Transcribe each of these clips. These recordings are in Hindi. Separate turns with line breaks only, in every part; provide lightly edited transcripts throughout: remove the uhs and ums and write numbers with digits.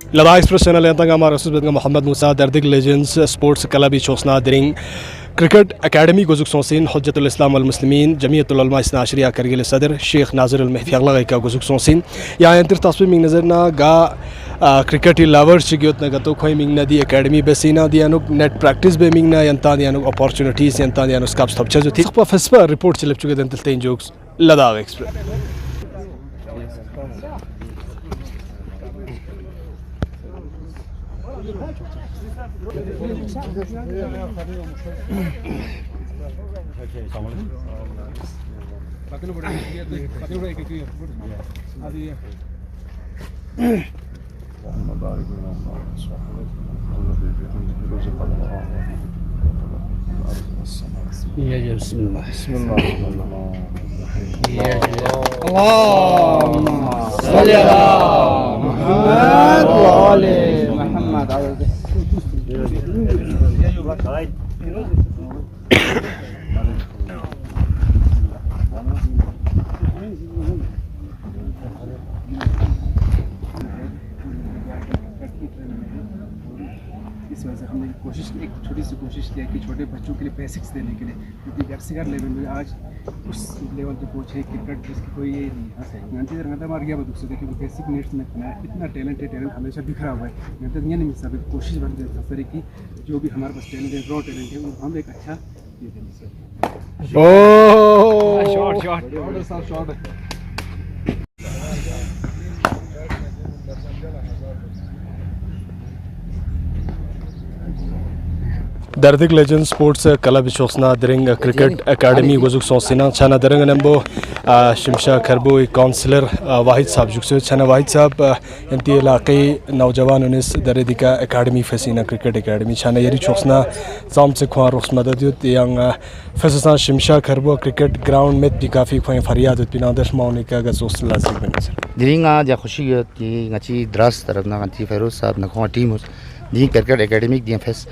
लदा एक्सप्रेस चैनल यंतंगा मारसूस बेदंगा Mohammad Musa Dardic legends sports club चोसना दिरिंग क्रिकेट अकेडमी गुजुक सोसिन हज्जतुल इस्लाम वल मुस्लिमीन जमीयतुल उलमा इस्ना अशरिया करगिल सदर शेख नाज़िर अल महफी अगला का गुजुक सोसिन या अंतर तस्वीर मिंग नजरना गा क्रिकेट लवर्स चिगियोत न गतो खोई मिंग नदी अकेडमी बेसिना दियानुक नेट प्रैक्टिस बे मिंग ना यंता दियानुक अपॉर्चुनिटीज यंता दियानुक स्कप्स थपचा जो थी फसपा रिपोर्ट चलप चुके दंतल तेन जोक्स लदा एक्सप्रेस
इस वजह से हमने एक छोटी सी कोशिश की है कि छोटे बच्चों के लिए बेसिक्स देने के लिए, क्योंकि व्यक्तिगत लेवल में आज उस लेवल पे कोच है क्रिकेट जिसकी कोई ये नहीं है नंती रंगता मार गया बदुक से देखिए बेसिक नीड्स में इतना टैलेंट हमेशा बिखरा हुआ है नंतर ये नहीं सब कोशिश बन सर की जो भी हमारे पास टैलेंट है रॉ टैलेंट है वो हम एक अच्छा ये देने से शॉट
दर्दिक लेजेंड स्पोर्ट्स क्लब चोसना दिरिंग क्रिकेट अकेडमी गुजुक सोसिना छाना दिरिंग नंबो शिमशा खरबो काउंसलर वाहिद साहब जुक्सो छाना वाहिद साहब इंती इलाके नौजवान उनिस दर्दिका अकेडमी फसीना क्रिकेट अकेडमी छाना यरी चोसना जाम से खुआ रुख मदद युत यंग फससा शिमशा खरबो क्रिकेट ग्राउंड में भी काफी खुआ फरियाद पिना दश माउने का गजोस लाजिक बन सर
दिरिंगा जा खुशी की ngati dras तरफना ngati फेरोज साहब नखवा टीम दी क्रिकेट एकेडमी दी फेस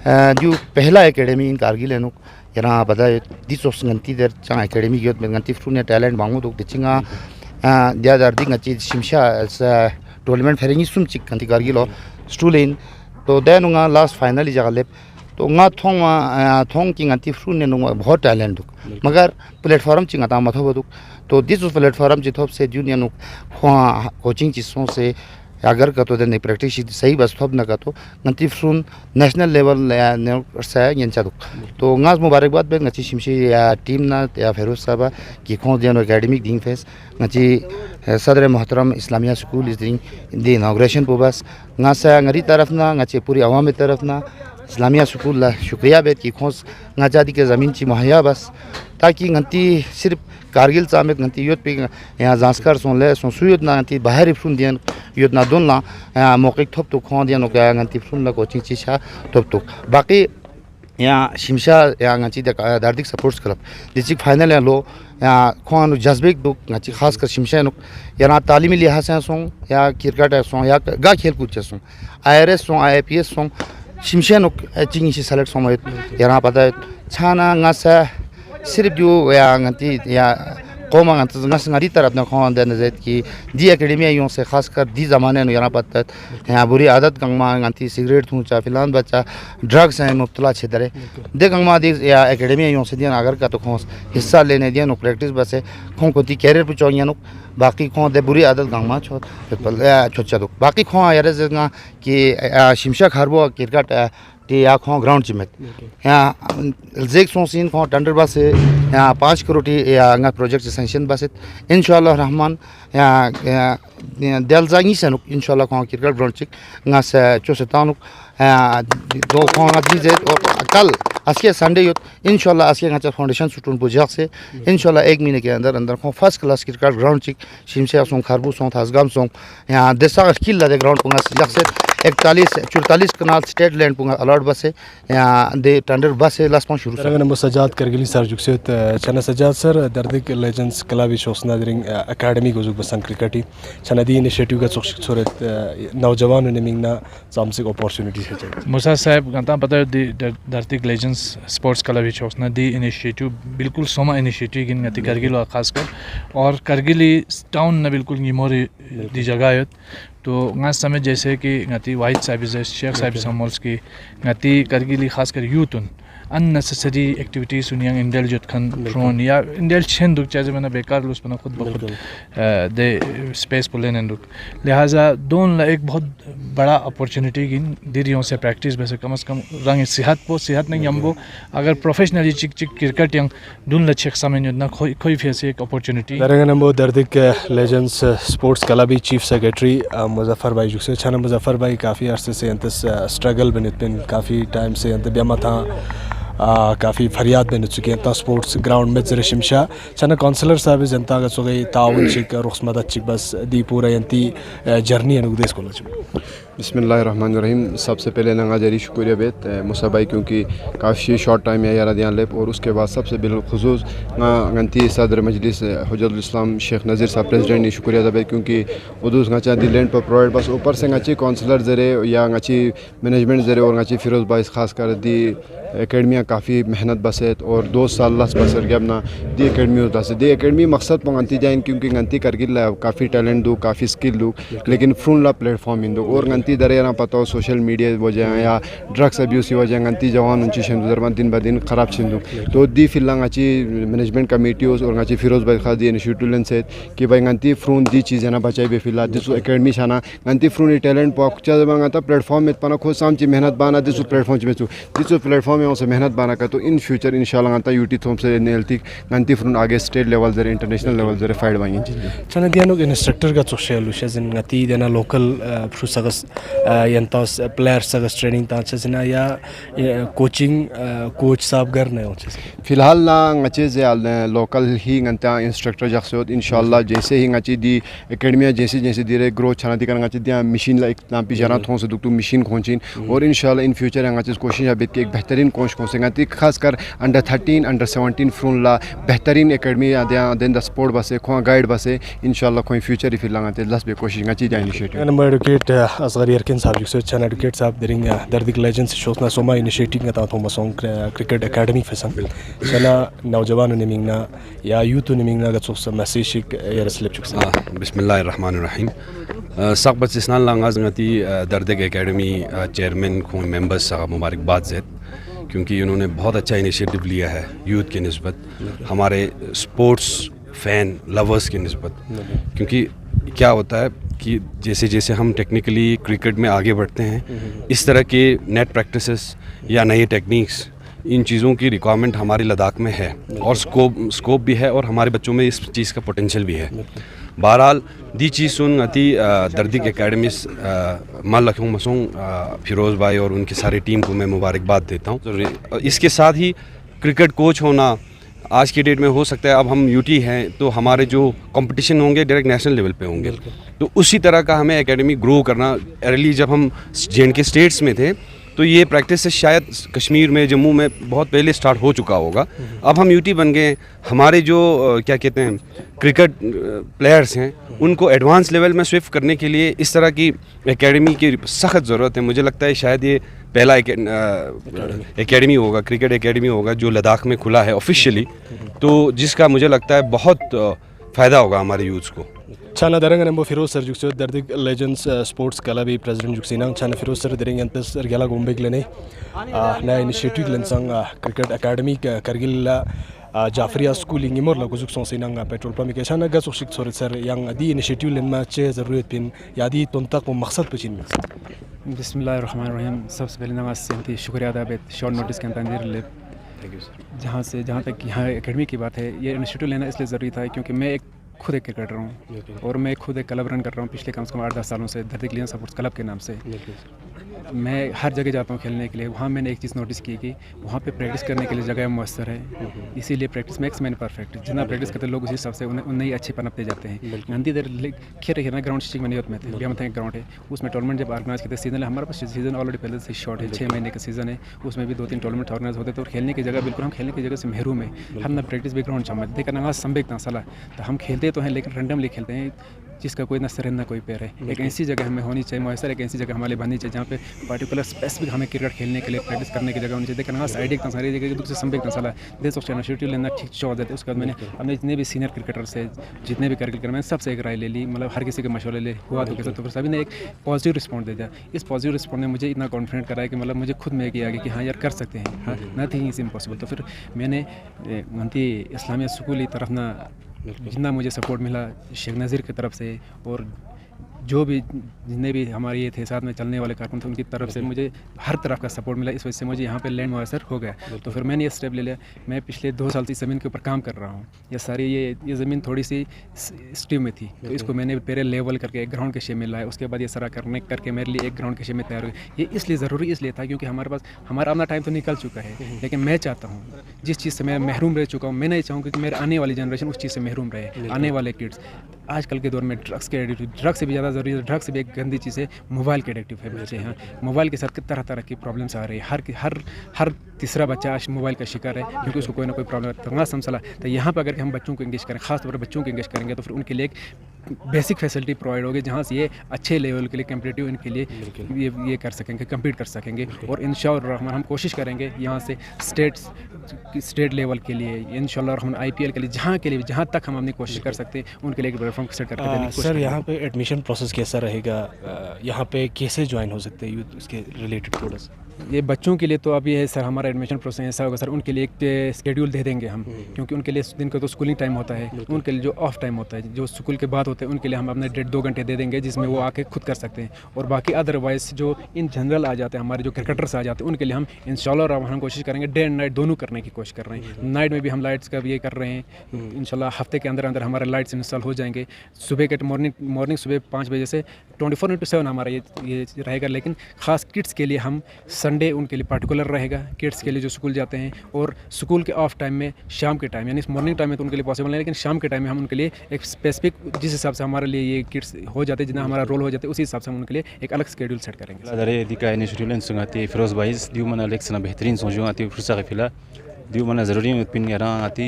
जो पहला एकेडमी इन कारगिल है यहाँ बता दिसोस ngati दर चांग एकेडमी गियोत में ngati फ्रू ने टैलेंट मांगो तो दिचिंगा दिया दर्दी ngati शिमशा टूर्नामेंट फेरिंग सुम चिक ngati कारगिल स्टूलेन तो देनुंगा लास्ट फाइनल जगह तो nga थोंग की ngati फ्रू ने बहुत टैलेंट मगर प्लेटफॉर्म चिंगा ता मथो बदुक तो दिस प्लेटफॉर्म जिथोप से जूनियर नु कोचिंग चीज़ों से अगर का तो देने प्रैक्टिस सही बस थोप ना का तो ngati फ्रून नेशनल लेवल ने से यंचा तो ngaज मुबारकबाद बे ngati शिमशी या टीम ना या फेरोज साहब की खो दियानो एकेडमिक दिन फेस ngati सदर मोहतरम इस्लामिया स्कूल इस दिन दी इनॉग्रेशन पोबस ngasa ngari तरफ ना ngati पूरी आवाम तरफ ना इस्लामिया स्कूल ला शुक्रिया बेत की खोस ngaja दी के ज़मीन ची मुहैया बस ताकि ngati सिर्फ कारगिल सामेत ngati युद्ध पे यहाँ जांचकर सुन ले सुन सुयुद्ध ना ngati बाहर फ्रून दियन युद्ध ना दोन ला मौके थोप तो खो दियन ओके ngati फ्रून ला कोचिंग चीज़ थोप तो बाकी यहाँ शिमशा यहाँ ngati Dardic sports club district final है लो यहाँ खोन जज्बेक दुख ngati खास कर शिमशा नुक यहाँ तालीमी लिहाज से सों या क्रिकेट है सों या गा खेल कूद से सों IRS सों IPS सों शिमशा नुक चिंगी से सेलेक्ट सों यहाँ पता है छाना ngasa सिर्फ जो या ngati या कौम ngari तरफ ना खान देने जेत की दी एकेडमी यूँ से खासकर दी ज़माने में यहाँ पता यहाँ बुरी आदत गंगमा ngati सिगरेट थूचा फिलहाल बच्चा ड्रग्स हैं मुब्तला क्षेत्र दे गंगमा दी या एकेडमी यूँ से दिया अगर का तो खोस हिस्सा लेने दिया नो प्रैक्टिस बस है खों को दी कैरियर पुचो या नो बाकी खों दे बुरी आदत गंगमा छोटा दो बाकी खों यार जगह कि शिमशा खरबो क्रिकेट टी या खों ग्राउंड चिमेत यहाँ जेक सोसिन खों टेंडर बस है यहाँ 5 करोड़ टी या अंगा प्रोजेक्ट सैंक्शन बस है इंशाल्लाह रहमान यहाँ दिल जाएंगी से नुक इंशाल्लाह खों क्रिकेट ग्राउंड चिक अंगा से चौसतानुक दो खों आदमी जे और कल आज के संडे युत इंशाल्लाह आज के अंगा फाउंडेशन सुटून बुझाक से इंशाल्लाह 1 महीने के अंदर खों फर्स्ट क्लास क्रिकेट ग्राउंड चिक शिमशा सों खरबू सों थासगाम सों यहाँ देसा किल लगे ग्राउंड पुंगा सिलक से 41-44 कनाल स्टेट लैंड पुंगा अलॉट बस है यहाँ दे टेंडर बस है लास्ट शुरू
तरंग नंबर सजाद करगिली सर जुक्सेत चना Sajjad sir Dardic legends club शोसना दिरिंग अकेडमी गुजुक बसन क्रिकेटी चना दी इनिशिएटिव का चोक छोरत नौजवान ने मिंगना सामसिक अपॉर्चुनिटीज है
मुसा साहब गंता पता दर्दिक लेजेंड्स स्पोर्ट्स क्लब शोसना दी इनिशिएटिव बिल्कुल सोमा इनिशिएटिव गिन गति करगिल खासकर और करगिली टाउन न बिल्कुल गिमोरी दी जगह तो nga समय जैसे कि ngati white services sheikh service malls की ngati करगिली खासकर यूथन unnecessary activities उन्हें इंडल जुट खन ड्रोन या इंडल चेंद दुख चाहे मैंने बेकार लूस बना खुद बहुत दे स्पेस पुले ने दुख लिहाजा दोन ला एक बहुत बड़ा अपॉर्चुनिटी की दिरियों से प्रैक्टिस वैसे कम से कम रंग सेहत नहीं यम्बो अगर प्रोफेशनली चिक चिक क्रिकेट यंग दून लच्छे समय ना कोई फैसे एक अपॉर्चुनिटी
दरंग नंबो Dardic legends sports club chief secretary Muzaffar भाई जुसे छाना मुजफ्फर भाई काफ़ी अरसे से अंतस स्ट्रगल बनित बिन काफ़ी टाइम से अंत ब्यामा था काफ़ी फरियाद बन चुकी हैं स्पोर्ट्स ग्राउंड में जर शिमशा छना काउंसलर साहब जनता का गई ताउन चिक रुख मदद चिक बस दी पूरा यंती जर्नी अनुदेश को
बिस्मिल्लाहिर्रहमानिर्रहीम। सबसे पहले नंगा जरी शुक्रिया बेत मुसा भाई क्योंकि काफ़ी शॉर्ट टाइम है यार दियान लेप और उसके बाद सबसे बिलखुसूस गंती सदर मजलिस हुज्जतुल इस्लाम शेख नज़ीर साहब प्रेसिडेंट ने शुक्रिया अदा बेत क्योंकि उदूस गचा दी लैंड पर प्रोवाइड बस ऊपर से गची काउंसलर जरे या गची मैनेजमेंट जरे और गची फिरोज़ भाई खास कर दी एकेडमियाँ काफ़ी मेहनत बसत और 2 साल लस बसर गया अपना दी एकेडमी होता से दी एकेडमी मकसद पंगती जाए क्योंकि गंती करगिल काफ़ी टैलेंट दो काफ़ी स्किल दो लेकिन फ्रून ला प्लेटफॉर्म इन दो और गंती दरे ना पता हो सोशल मीडिया वजह या ड्रग्स अब्यूस की वजह गंती जवान उनची शंदुदरमान दिन ब दिन ख़राब छिंदू तो दी फिलहाल गची मैनेजमेंट कमेटी और गची फिरोज़ भाई खास दी इनिशिएटिव से कि भाई गंती फ्रून दी चीज़ें ना बचाई बे फिलहाल दिसो एकेडमी छाना गंती फ्रून टैलेंट पॉक्चा जब प्लेटफॉर्म में पना खुद साम ची मेहनत बाना दिसो प्लेटफॉर्म ची बेचू दिसो प्लेटफॉर्म में उसे मेहनत बाना का तो इन फ्यूचर इंशाल्लाह गंता यूटी थोम से नेलती गंती फ्रून आगे स्टेट लेवल जरे इंटरनेशनल लेवल जरे फाइट बाई
छना दियानो इंस्ट्रक्टर का चोशेलु शेजन गति देना लोकल फ्रूसगस यंतास प्लेयर सगस ट्रेनिंग तांचना या कोचिंग कोच साहब घर ने होचे
फिलहाल ना गचे जे लोकल ही गंता इंस्ट्रक्टर जखसोत इंशाल्लाह जैसे ही गची दी एकेडमी जैसे जैसे धीरे ग्रोथ छना दी गची दिया मशीन ला एक ना पिजरा थों से दुक्तु मशीन खोंचिन और इंशाल्लाह इन फ्यूचर गची कोशिश अबित के एक बेहतरीन कोच खोसे गति खासकर अंडर 13 अंडर 17 फ्रून ला बेहतरीन एकेडमी आदिया देन द स्पोर्ट बसे खो गाइड बसे इंशाल्लाह कोई फ्यूचर ही फिलहाल गते लस बे कोशिश गची जा इनिशिएटिव
नंबर एडुकेट असगर यरकिन साहब जुसे छना एडुकेट साहब दरिंग दर्दिक लेजेंड्स शोसना सोमा इनिशिएटिव का थोमा सोंग क्रिकेट एकेडमी फसन छना नौजवान निमिंगना या यूथ निमिंगना गसोस मैसेज या स्लिप चुकसा
बिस्मिल्लाहिर्रहमानिर्रहीम सक बचिसना लांगाज गति दर्दिक एकेडमी चेयरमैन को मेंबर्स मुबारकबाद ज़ेद क्योंकि उन्होंने बहुत अच्छा इनिशिएटिव लिया है यूथ की निस्बत हमारे स्पोर्ट्स फ़ैन लवर्स की निस्बत क्योंकि क्या होता है कि जैसे जैसे हम टेक्निकली क्रिकेट में आगे बढ़ते हैं इस तरह के नेट प्रैक्टिसेस या नई टेक्निक्स इन चीज़ों की रिक्वायरमेंट हमारी लद्दाख में है और स्कोप भी है और हमारे बच्चों में इस चीज़ का पोटेंशियल भी है। बहरहाल दी चीज़ सुन अति दर्दिक एकेडमीज मल लखों मसों फिरोज़ भाई और उनकी सारी टीम को मैं मुबारकबाद देता हूँ। इसके साथ ही क्रिकेट कोच होना आज की डेट में हो सकता है अब हम यूटी हैं तो हमारे जो कंपटीशन होंगे डायरेक्ट नेशनल लेवल पे होंगे तो उसी तरह का हमें एकेडमी ग्रो करना अर्ली जब हम जे स्टेट्स में थे तो ये प्रैक्टिस से शायद कश्मीर में जम्मू में बहुत पहले स्टार्ट हो चुका होगा। अब हम यूटी बन गए हमारे जो क्या कहते हैं क्रिकेट प्लेयर्स हैं उनको एडवांस लेवल में स्विफ्ट करने के लिए इस तरह की एकेडमी की सख्त ज़रूरत है। मुझे लगता है शायद ये पहला एकेडमी होगा क्रिकेट एकेडमी होगा जो लद्दाख में खुला है ऑफिशियली तो जिसका मुझे लगता है बहुत फ़ायदा होगा हमारे यूथ्स को।
छाना दरंग नंबो फिरोज सर जुक्सो Dardic legends sports club president जुक्सिना छाना फिरोज सर दरिंग अंतस रगला गोंबेक लेने नया इनिशिएटिव लेंसंग क्रिकेट एकेडमी करगिल जाफरिया स्कूलिंग इमोर लगो जुक्सों सिनांग पेट्रोल पंप के छाना गस उशिक सोरे सर यंग अदी इनिशिएटिव लेनमा चे जरूरत पिन यादी तोंता को मकसद पचिन में
बिस्मिल्लाहिर्रहमानिर्रहीम। सबसे पहले नमाज से शुक्रिया अदा बेत शॉर्ट नोटिस के अंदर ले जहाँ तक यहाँ एकेडमी की बात है ये इनिशिएटिव लेना इसलिए ज़रूरी था क्योंकि मैं एक खुद एक क्रिकेटर हूँ और मैं खुद एक क्लब रन कर रहा हूँ पिछले कम से कम 8-10 सालों से दर्दिक लेजेंड्स स्पोर्ट्स क्लब के नाम से। मैं हर जगह जाता हूँ खेलने के लिए वहाँ मैंने एक चीज़ नोटिस की कि वहाँ पे प्रैक्टिस करने के लिए जगह मैसर है इसीलिए प्रैक्टिस मैक्स मैन परफेक्ट जितना प्रैक्टिस करते लोग उसी हिसाब से उन्हें ही अच्छे पनपते जाते हैं। गांधी देर खेल रहे ग्राउंड स्टिक में नहीं होते थे यहाँ में ग्राउंड है उसमें टूर्नामेंट जब ऑर्गेनाइज करते सीजन है हमारे पास सीजन ऑलरेडी पहले से शॉर्ट है 6 महीने का सीजन है उसमें भी 2-3 टूर्नामेंट ऑर्गेनाइज होते थे और खेलने की जगह बिल्कुल हम खेलने की जगह से महरूम है हम ना प्रैक्टिस भी ग्राउंड चाहते देखना सलाह तो हम खेलते तो हैं लेकिन रैंडमली खेलते हैं जिसका कोई ना सर है ना कोई पैर है। एक ऐसी जगह हमें होनी चाहिए मैसर, एक ऐसी जगह हमारे लिए बननी चाहिए जहाँ पे पर्टिकुलर स्पेसिफिक हमें क्रिकेट खेलने के लिए प्रैक्टिस करने की जगह होनी चाहिए। देखना साइड एक सारी जगह दूसरे संवेक मसाला देश ऑफ इनिशिएटिव लेना ठीक चौक देते। उसके बाद मैंने अपने जितने भी सीनियर क्रिकेटर से जितने भी क्रिकेटर मैंने सबसे एक राय ले ली, मतलब हर किसी के मशवरे ले हुआ तो कैसे, तो फिर सभी ने एक पॉजिटिव रिस्पॉन्स दे दिया। इस पॉजिटिव रिस्पॉन्स ने मुझे इतना कॉन्फिडेंट कराया कि मतलब मुझे खुद में किया कि हाँ यार कर सकते हैं, हाँ नथिंग इज़ इम्पॉसिबल। तो फिर मैंने गंती इस्लामिया स्कूल की तरफ ना जितना मुझे सपोर्ट मिला शेख नज़ीर की तरफ से और जो भी जितने भी हमारे ये थे साथ में चलने वाले कारकुन थे उनकी तरफ से मुझे हर तरफ का सपोर्ट मिला। इस वजह से मुझे यहाँ पे लैंड मुयसर हो गया। तो फिर मैंने ये स्टेप ले लिया। मैं पिछले 2 साल से इस ज़मीन के ऊपर काम कर रहा हूँ। ये सारी ये ज़मीन थोड़ी सी स्टीव में थी, तो इसको मैंने पहले लेवल करके एक ग्राउंड के शेप में लाया। उसके बाद ये सारा करके मेरे लिए एक ग्राउंड के शेप में तैयार हो गया। ये इसलिए ज़रूरी इसलिए था क्योंकि हमारे पास हमारा अपना टाइम तो निकल चुका है, लेकिन मैं चाहता हूँ जिस चीज़ से मैं महरूम रह चुका हूँ, मैं नहीं चाहूँगा कि मेरे आने वाली जनरेशन उस चीज़ से महरूम रहे। आने वाले किड्स आजकल के दौर में ड्रग्स के एडिक्टिव, ड्रग्स से भी ज़्यादा ज़रूरी है, ड्रग्स से भी एक गंदी चीज़ है, मोबाइल के एडिक्टिव है बच्चे। हाँ मोबाइल के साथ तरह तरह की प्रॉब्लम्स आ रही है। हर तीसरा बच्चा आज मोबाइल का शिकार है क्योंकि उसको कोई ना कोई प्रॉब्लम है। समझला तो यहाँ पर अगर हम बच्चों को इंगेज करें, खासतौर पर बच्चों को इंगेज करेंगे तो फिर उनके लिए एक बेसिक फैसिलिटी प्रोवाइड होगी जहाँ से ये अच्छे लेवल के लिए कम्पिटिटिव इनके लिए ये कर सकेंगे, कम्पीट कर सकेंगे। और इंशाअल्लाह हम कोशिश करेंगे यहाँ से स्टेट लेवल के लिए, इंशाअल्लाह हम IPL के लिए जहाँ तक हम अपनी कोशिश कर सकते हैं उनके लिए एक प्लेटफॉर्म सेट करके देने की कोशिश
सर यहाँ पे एडमिशन प्रोसेस कैसा रहेगा, यहाँ पे कैसे ज्वाइन हो सकते हैं यूथ, उसके रिलेटेड थोड़ा सा?
ये बच्चों के लिए तो अभी है सर, हमारा एडमिशन प्रोसेस ऐसा होगा सर, उनके लिए एक शेड्यूल दे देंगे हम, क्योंकि उनके लिए दिन का तो स्कूलिंग टाइम होता है, उनके लिए जो ऑफ टाइम होता है, जो स्कूल के बाद होते हैं, उनके लिए हम अपने 1.5-2 घंटे दे देंगे जिसमें वो आके खुद कर सकते हैं। और बाकी अदरवाइज जो इन जनरल आ जाते हैं, हमारे जो क्रिकेटर्स आ जाते हैं, उनके लिए हम इंशाल्लाह हम कोशिश करेंगे डे एंड नाइट दोनों करने की कोशिश कर रहे हैं। नाइट में भी हम लाइट्स का भी ये कर रहे हैं, इंशाल्लाह हफ्ते के अंदर हमारे लाइट्स इंस्टॉल हो जाएंगे। सुबह के मॉर्निंग सुबह 5 बजे से 24/7 हमारा ये रहेगा। लेकिन ख़ास किड्स के लिए हम संडे उनके लिए पार्टिकुलर रहेगा, किड्स के लिए जो स्कूल जाते हैं, और स्कूल के ऑफ टाइम में शाम के टाइम, यानी मॉर्निंग टाइम में तो उनके लिए पॉसिबल नहीं, लेकिन शाम के टाइम में हम उनके लिए एक स्पेसिफिक जिस हिसाब से हमारे लिए ये किड्स हो जाते हैं, जितना हमारा रोल हो जाता है, उसी हिसाब से हम उनके लिए एक अलग शेड्यूल सेट करेंगे।
दरे दिका इनिशिएटिव लें संगति फिरोज भाईस दियो मना लेक्सना बेहतरीन सोचो आती फुर्सा खिला दियो मना ज़रूरी पिन गरा आती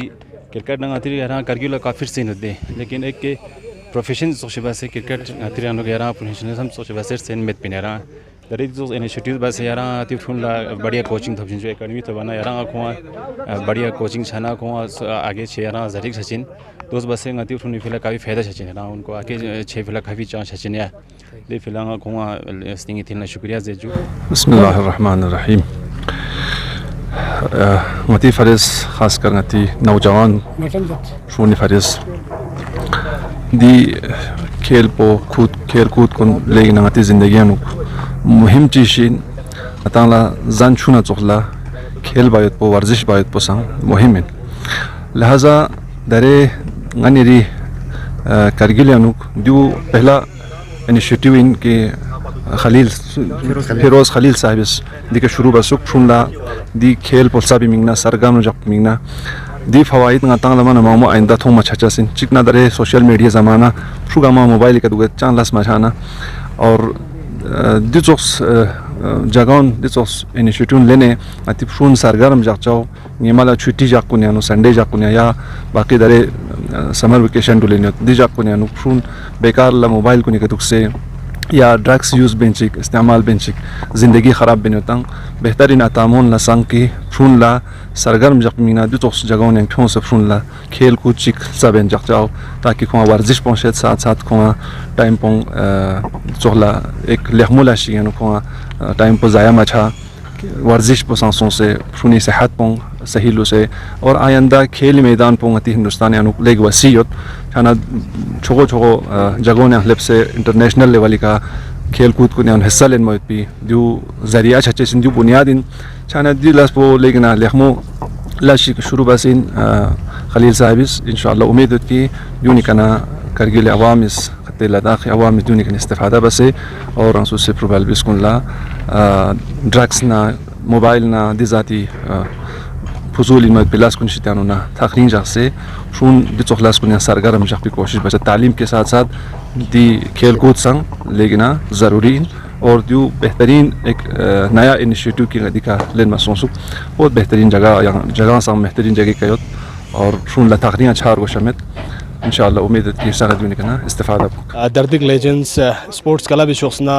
क्रिकेट नंग आती गरा करगिला काफी से नदे, लेकिन एक के प्रोफेशन सोचबा से क्रिकेट आती रानो गरा प्रोफेशनलिज्म सोचबा से सेन मेट पिनेरा दरे जो इनिशिएटिव बस यारा आती फुनला बढ़िया कोचिंग थपजिन जो एकेडमी तो बना यारा को बढ़िया कोचिंग छना को आगे छे यारा जरिक सचिन दोस्त बस से आती फुनी फिला काफी फायदा सचिन ना उनको आगे छे फिला काफी चांस सचिन या दे फिला को स्टिंग थिन शुक्रिया जेजू।
बिस्मिल्लाहिर्रहमानिर्रहीम। मती फरिस खासकर मती नौजवान शोनी फरिस दी खेल कूद को लेकिन मती जिंदगी मुहिम चीज़ अताला जान छूना चोखला खेल बायत पो वर्जिश बायत पो संग मुहिम है। लिहाजा दरे गनीरी करगिल अनुक जो पहला इनिशिएटिव इनके फिरोज खलील साहिब दी के शुरू बसुक छूनला दी खेल पोलसा भी मिंगना सरगम जब मिंगना दी फवाइद ngata lama na mamu ainda thoma chacha sin chikna dare social media ज़माना शुगामा मोबाइल का दुगे चांदलास मचाना और दिचोस जगह दिचोस इनिशिएटिव लेने अतिप शून सरगर्म जाचाओ निमाला छुट्टी जाकुनिया नो संडे जाकुनिया या बाकी दरे समर वेकेशन टू लेने दी जाकुनिया नो शून बेकार ला मोबाइल को निकतुक से या ड्रग्स यूज़ बेंचिक इस्तेमाल बेंचिक ज़िंदगी ख़राब बेनोतंग बेहतरीन अतामोन लसंग की फून ला सरगर्म जख्मीना दुचोस जगहों ने ठों से फून ला खेल कूद चिक सबें जग जाओ ताकि खुआ वर्जिश पहुँचे साथ साथ खुआ टाइम पोंग चोहला एक लेहमुला शियन खुआ टाइम पर ज़ाया मचा वर्जिश पर सांसों से फूनी सेहत पोंग सहीलों से और आइंदा खेल मैदान पोंगती हिंदुस्तान अनुक लेग वसीयत छाना छोको जगहों ने हलब से इंटरनेशनल लेवल का खेल कूद को ने हिस्सा लेने में भी जो जरिया छचे सिंध जो बुनियाद इन छाना दिलास पो लेकिन लेखमो लाशी शुरू बसिन खलील साहिबिस इंशाअल्लाह उम्मीद है कि यूनी कना करगिल अवामिस खत्ते लद्दाख अवामिस यूनी कन इस्तेफादा बसे और अंसु से प्रोबाइल बिस्कुन ला ड्रग्स ना मोबाइल ना दिजाती फजूल इनमें पिलास कुन शितानो ना तकरीन जा से शून दिचोखलास कुन सरगर्म जाती कोशिश बचे तालीम के साथ साथ दी खेल कूद संग लेकिन ज़रूरी और जो बेहतरीन एक नया इनिशिएटिव की दिखा लेन महसूस बहुत बेहतरीन जगह संग बेहतरीन जगह कयोत और शून ला तकरीन अच्छा और शमित इंशाल्लाह उम्मीद है कि सनद में निकलना इस्तेफादा
दर्दिक लेजेंड्स स्पोर्ट्स कला बिशोसना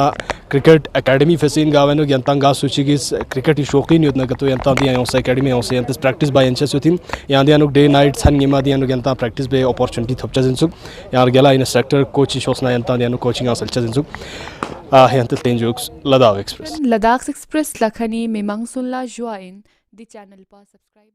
क्रिकेट एकेडमी फेसिन गावेनो यंतंग गा सुचिगिस क्रिकेट शौकीन युतना गतो यंतंग दिया योस एकेडमी योस यंतस प्रैक्टिस बाय इंचेस युतिम यांदियानो डे नाइट सन गेमा दियानो यंतंग प्रैक्टिस बे अपॉर्चुनिटी थपचा जिनसु यार गेला इंस्ट्रक्टर कोच शोसना यंतंग दियानो कोचिंग असल जिनसु यंतस तेंजुक्स Ladakh express
Ladakh Express Lakhani Memang Sunla Join the channel pa subscribe